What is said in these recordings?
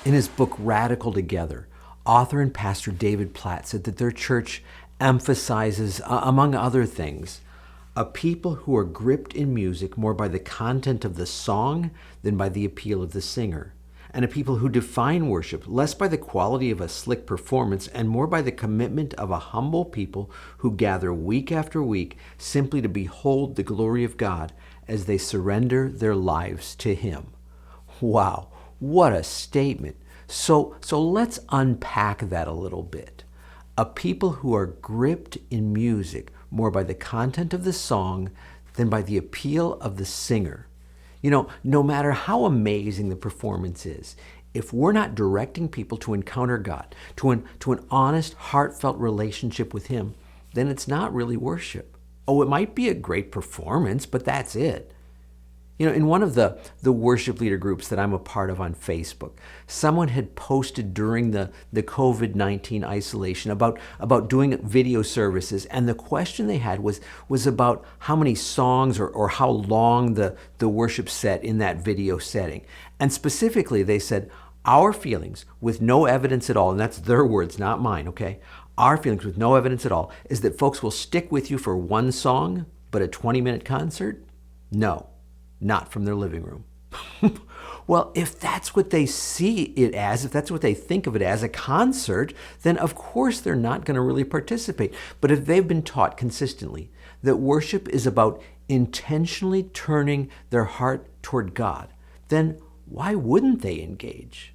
In his book, Radical Together, author and pastor David Platt said that their church emphasizes, among other things, a people who are gripped in music more by the content of the song than by the appeal of the singer, and a people who define worship less by the quality of a slick performance and more by the commitment of a humble people who gather week after week simply to behold the glory of God as they surrender their lives to Him. Wow, what a statement. So let's unpack that a little bit. A people who are gripped in music more by the content of the song than by the appeal of the singer. You know, no matter how amazing the performance is, if we're not directing people to encounter God, to an honest, heartfelt relationship with Him, then it's not really worship. Oh, it might be a great performance, but that's it. You know, in one of the worship leader groups that I'm a part of on Facebook, someone had posted during the COVID-19 isolation about doing video services, and the question they had was about how many songs or how long the worship set in that video setting. And specifically, they said, our feelings with no evidence at all, and that's their words, not mine, okay? Our feelings with no evidence at all is that folks will stick with you for one song, but a 20-minute concert? No. Not from their living room. Well, if that's what they see it as, if that's what they think of it as, a concert, then of course they're not going to really participate. But if they've been taught consistently that worship is about intentionally turning their heart toward God, then why wouldn't they engage?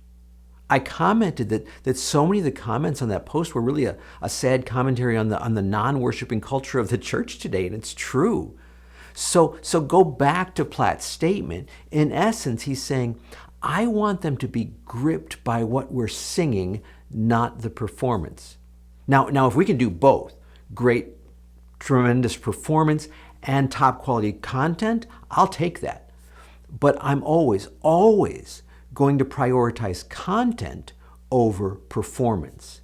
I commented that so many of the comments on that post were really a sad commentary on the non-worshiping culture of the church today, and it's true. So go back to Platt's statement. In essence, he's saying, I want them to be gripped by what we're singing, not the performance. Now, if we can do both, great, tremendous performance and top quality content, I'll take that. But I'm always going to prioritize content over performance.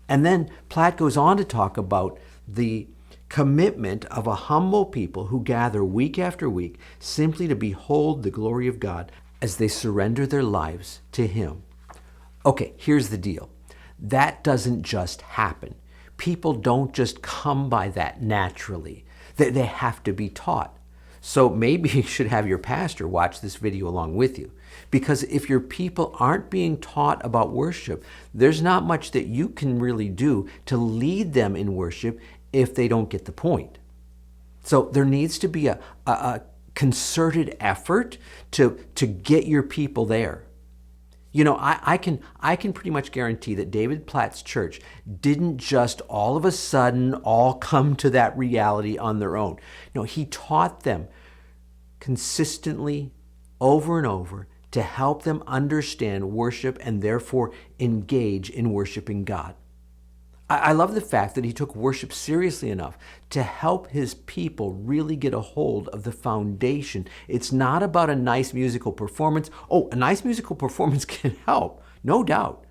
And then Platt goes on to talk about the commitment of a humble people who gather week after week simply to behold the glory of God as they surrender their lives to Him. Okay, here's the deal. That doesn't just happen. People don't just come by that naturally. They have to be taught. So maybe you should have your pastor watch this video along with you. Because if your people aren't being taught about worship, there's not much that you can really do to lead them in worship if they don't get the point. So there needs to be a concerted effort to get your people there. You know, I can pretty much guarantee that David Platt's church didn't just all of a sudden all come to that reality on their own. No, he taught them consistently over and over to help them understand worship and therefore engage in worshiping God. I love the fact that he took worship seriously enough to help his people really get a hold of the foundation. It's not about a nice musical performance. Oh, a nice musical performance can help, no doubt.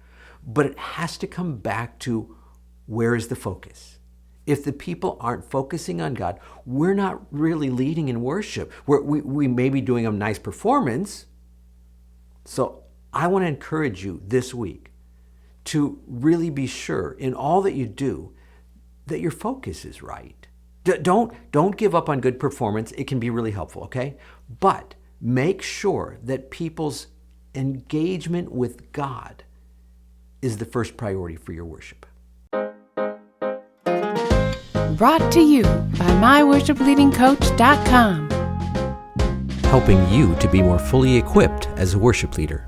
But it has to come back to, where is the focus? If the people aren't focusing on God, we're not really leading in worship. We may be doing a nice performance. So I want to encourage you this week to really be sure in all that you do that your focus is right. Don't give up on good performance. It can be really helpful, okay? But make sure that people's engagement with God is the first priority for your worship. Brought to you by myworshipleadingcoach.com. Helping you to be more fully equipped as a worship leader.